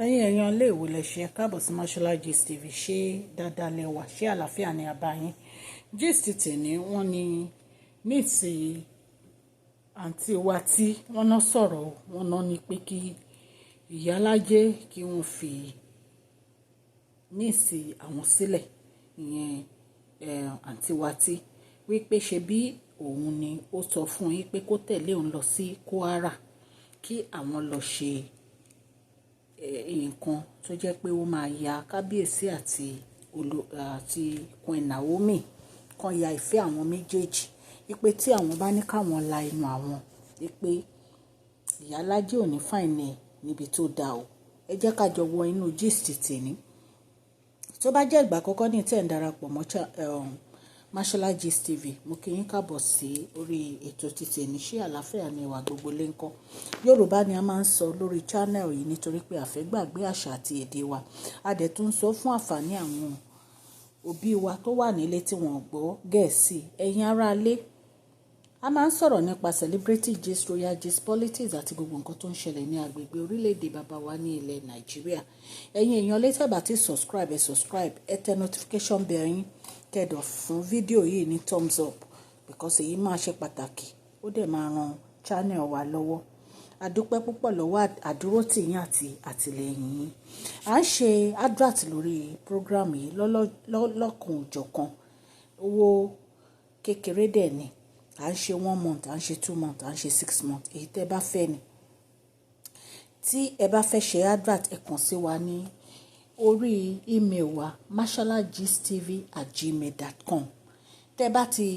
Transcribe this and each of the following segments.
ẹ̀yin èèyàn ilé ìwò lẹ ṣe káàbọ̀ sí Mashola Gist TV. Ṣé dáadáa lẹ wà? Ṣé àlàáfíà ni àbá yín? Gist tèmi wọ́n ní níìsì àǹtí wa tí wọ́n náà sọ̀rọ̀ wọ́n náà ní pé kí Iyalaje kí wọ́n fi níìsì àwọn sílẹ̀, ìyẹn àǹtí wa tí wípé ṣe bí òun ni ó sọ fún yín pé kó tẹ̀lé òun lọ sí Kwara kí àwọn lọ ṣe nǹkan tó jẹ́ pé ó máa ya kábíyèsí àti Queen Naomi kan ya ìfẹ́ àwọn méjèèjì, wípé tí àwọn bá ní káwọn la inú àwọn wípé Iyalaje ò ní fàìní níbi tó dáa o. Ẹ jẹ́ ká jọ wọ inú gist tèmi. Tó bá jẹ́ ìgbà àkọ́kọ́ ní tẹ́ ń darapọ̀ mọ́ Mashola Gist TV, mo kí yín káàbọ̀ sí orí ètò títì ní ṣé àlàáfíà ni ìwà gbogbo lé ńkọ́. Yorùbá ni a máa ń sọ lórí channel yìí nítorí pé a fẹ́ gbàgbé àṣà àti èdè wa. A dẹ̀ tún sọ fún àǹfààní àwọn òbí wa tó wà nílé tí wọ́n gbọ́ Gẹ̀ẹ́sì. Ẹ̀yin ará ilé, a máa ń sọ̀rọ̀ nípa celebrity gist, royal gist, politics àti gbogbo nǹkan tó ń ṣẹlẹ̀ ní agbègbè orílẹ̀-èdè bàbá wa ní ilẹ̀ Nàìjíríà. Ẹ̀yin èèyàn lè tẹ́ bá ti subscribe, ẹ tẹ notification bell yín kẹ́dọ̀ fún fídíò yìí ní thumbs up because èyí máa ṣe pàtàkì, ó dẹ̀ máa ran channel wa lọ́wọ́. A dúpẹ́ púpọ̀ lọ́wọ́ àdúrótì yín àti àtìlẹ́yìn yín. À ń ṣe advert lórí program yìí lọ́lọ́kan òjọ̀kan. Owó kékeré dẹ̀ ni. À ń ṣe 1 month, à ń ṣe 2 months, à ń ṣe 6 months. Èyí tẹ́ bá fẹ́ ni. Tí ẹ bá fẹ́ ṣe advert, ẹ kàn sí wa ní orí email wa masholagistv@gmail.com. Tẹ́ bá ti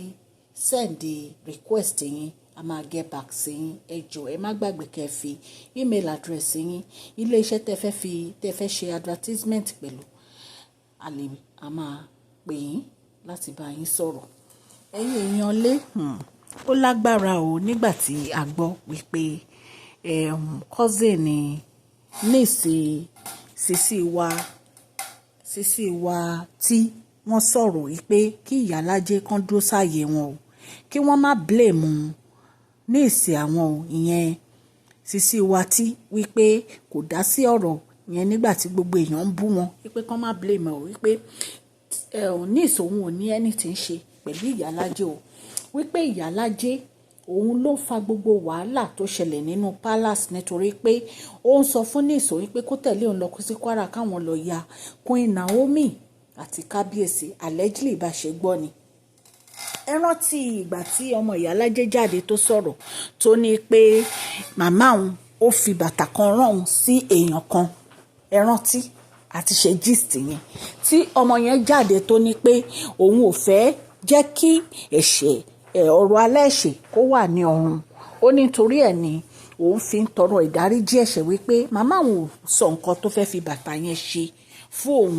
send the request yín, a máa get back sí yín. Ẹ jọ̀ọ́ ẹ má gbàgbé kẹ́ fi email address yín, ilé iṣẹ́ tẹ́ fẹ́ ṣe advertisement pẹ̀lú, a máa pè yín láti bá yín sọ̀rọ̀. Ẹ̀yin èèyàn lé ó lágbára o nígbà tí a gbọ́ wípé cousin ni níìsì sísí wa tí wọ́n sọ̀rọ̀ wípé kí Iyalaje kan dúró sáàyè wọn o, kí wọ́n má blame níìsì àwọn o, ìyẹn sísí wa tí wípé kò dá sí ọ̀rọ̀ yẹn nígbà tí gbogbo èèyàn ń bú wọn wípé kán má blame o, wípé níìsì òun ò ní anything ṣe pẹ̀lú Iyalaje o, wípé Iyalaje òun ló fa gbogbo wàhálà tó ṣẹlẹ̀ nínú palace nítorí pé ó ń sọ fún níìsì wípé kó tẹ̀lé òun lọ sí Kwara káwọn lọ ya Queen Naomi àti kábíyèsí allegedly bá ṣe gbọ́ ni. Ẹ rántí ìgbà tí ọmọ Iyalaje jáde tó sọ̀rọ̀ tó ní pé màmá òun ó fi bàtà kan rán òun sí èèyàn kan. Ẹ rántí àti ṣe gist yẹn tí ọmọ yẹn jáde tó ní pé òun ò fẹ́ jẹ́ kí ọ̀rọ̀ aláìṣẹ̀ kó wà ní ọrùn. Ó ní nítorí ẹ̀ ni òun fi ń tọrọ ìdáríjì ẹ̀ṣẹ̀ wípé màmá òun ò sọ nǹkan tó fẹ́ fi bàtà yẹn ṣe fún òun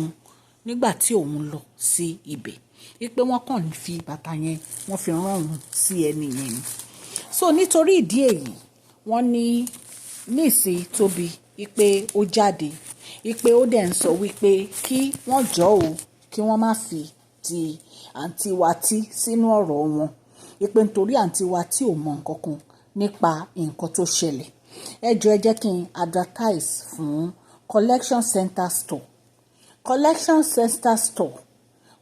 nígbà tí òun lọ sí ibẹ̀, wípé wọ́n kàn fi bàtà yẹn wọ́n fi rán òun sí ẹni yẹn ni. So nítorí ìdí èyí wọ́n ní níìsí Tobi wípé ó jáde wípé ó dẹ̀ ń sọ wípé kí wọ́n jọ̀ọ́ o, kí wọ́n má fi ti àǹtí wa tí sínú ọ̀rọ̀ wọn, wípé nítorí àǹtí wa tí ò mọ nǹkan kan nípa nǹkan tó ṣẹlẹ̀. Ẹ jẹ́ kí n advertise fún collection center store. Collection center store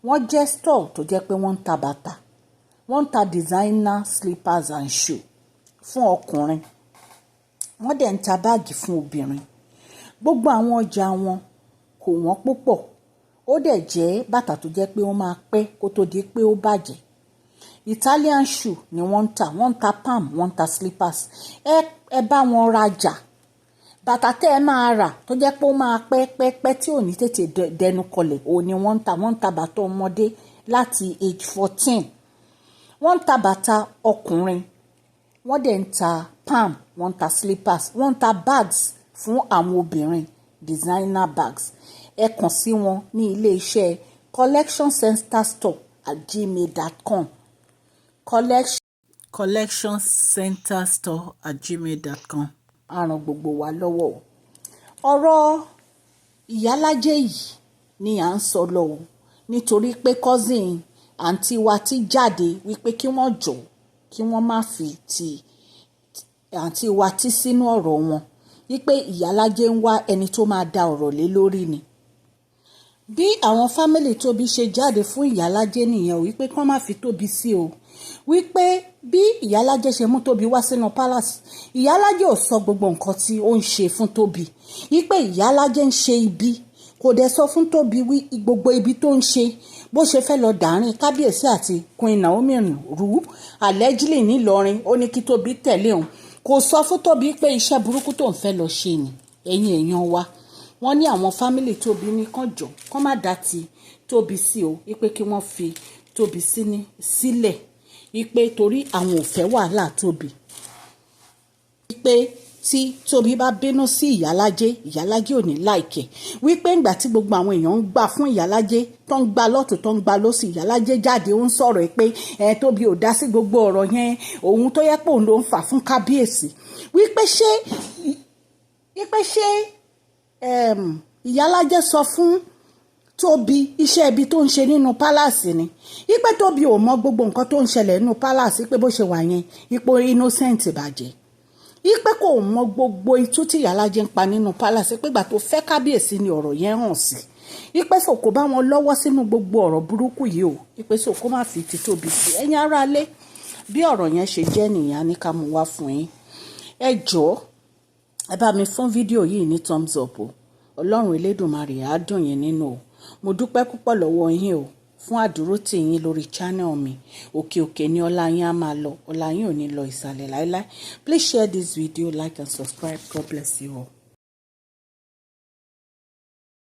wọ́n jẹ́ store tó jẹ́ pé wọ́n ń ta bàtà, wọ́n ń ta designer slippers and shoe fún ọkùnrin, wọ́n dẹ̀ ń ta báàgì fún obìnrin. Gbogbo àwọn ọjà wọn kò wọ́n púpọ̀, ó dẹ̀ jẹ́ bàtà tó jẹ́ pé ó máa pẹ́ kó tó di pé ó bàjẹ́. Italian shoe ni wọ́n ń ta palm, wọ́n ń ta slippers. Ẹ bá wọn rajà. Bàtà tẹ́ ẹ máa rà tó jẹ́ pé ó máa pẹ́ tí ò ní tètè dẹnu kọlẹ̀, òun ni wọ́n ń ta bàtà ọmọdé láti age 14. Wọ́n ń ta bàtà ọkùnrin, wọ́n dẹ̀ ń ta palm, wọ́n ń ta slippers, wọ́n ń ta bags fún àwọn obìnrin, designer bags. Ẹ kàn sí wọn ní ilé iṣẹ́ collectioncenterstore@gmail.com. collectioncenterstore@gmail.com. A ràn gbogbo wa lọ́wọ́. Ọ̀rọ̀ Iyalaje yìí ni à ń sọ lọ o, nítorí pé cousin àǹtí wa ti jáde wípé kí wọ́n jọ̀ọ́ kí wọ́n má fi ti àǹtí wa tí sínú ọ̀rọ̀ wọn, wípé Iyalaje ń wá ẹni tó máa da ọ̀rọ̀ lé lórí ni. Bí àwọn fámìlì Tobi ṣe jáde fún Iyalaje nìyẹn o, wípé kán má fi Tobi sí o, wípé bí Iyalaje ṣe mú Tobi wá sínú palace, Iyalaje ò sọ gbogbo nǹkan tí ó ń ṣe fún Tobi, wípé Iyalaje ń ṣe ibi, kò dẹ̀ sọ fún Tobi gbogbo ibi tó ń ṣe, bó ṣe fẹ́ lọ dàárín kábíyèsí àti Queen Naomi rú allegedly nílọrin, ó ní kí Tobi tẹ̀lé òun, kò sọ fún Tobi pé iṣẹ́ burúkú tó ń fẹ́ lọ ṣe ni. Ẹ̀yin èèyàn wa, wọ́n ní àwọn fámìlì Tobi ní kán jọ kán má dá ti Tobi sí o, wípé kí wọ́n fi Tobi sílẹ̀, wípé torí àwọn ò fẹ́ wàhálà Tobi, wípé tí Tobi bá bínú sí Iyalaje, Iyalaje ò ní láìkẹ̀, wípé ìgbà tí gbogbo àwọn èèyàn ń gbà fún Iyalaje tó ń gbà lọ́tún tó ń gbà lọ́sì, Iyalaje jáde ó ń sọ̀rọ̀ pé Tobi ò dá sí gbogbo ọ̀rọ̀ yẹn, òun tó yẹ pé òun ló ń fà fún kábíyèsí, wípé ṣé Iyalaje sọ fún Tobi iṣẹ́ ibi tó ń ṣe nínú pálàsì ni, wípé Tobi ò mọ gbogbo nǹkan tó ń ṣẹlẹ̀ nínú pálàsì, pé bó ṣe wà yẹn ipò innocent bàjẹ́, wípé kò mọ gbogbo itú tí Iyalaje ń pa nínú pálàsì, pé ìgbà tó fẹ́ kábíyèsí ni ọ̀rọ̀ yẹn hàn sí, wípé so kò bá wọn lọ́wọ́ sínú gbogbo ọ̀rọ̀ burúkú yìí o, wípé so kó má fi ti Tobi sí. Ẹ̀yin aráalé, bí ọ̀rọ̀ yẹn ṣe jẹ́ nìyẹn ní ká mú wá fún yín. Ẹ jọ̀ọ́ ẹ bá mi fún fídíò yìí ní thumbs up o, Ọlọ́run Elédùmarè á dùn yín nínú o. Mo dúpẹ́ púpọ̀ lọ́wọ́ yín o fún àdúrótì yín lórí channel mi. Òkè òkè ni ọlá yín á máa lọ, ọlá yín ò ní lọ ìsàlẹ̀ láéláé. Please share this video, like and subscribe. God bless you all.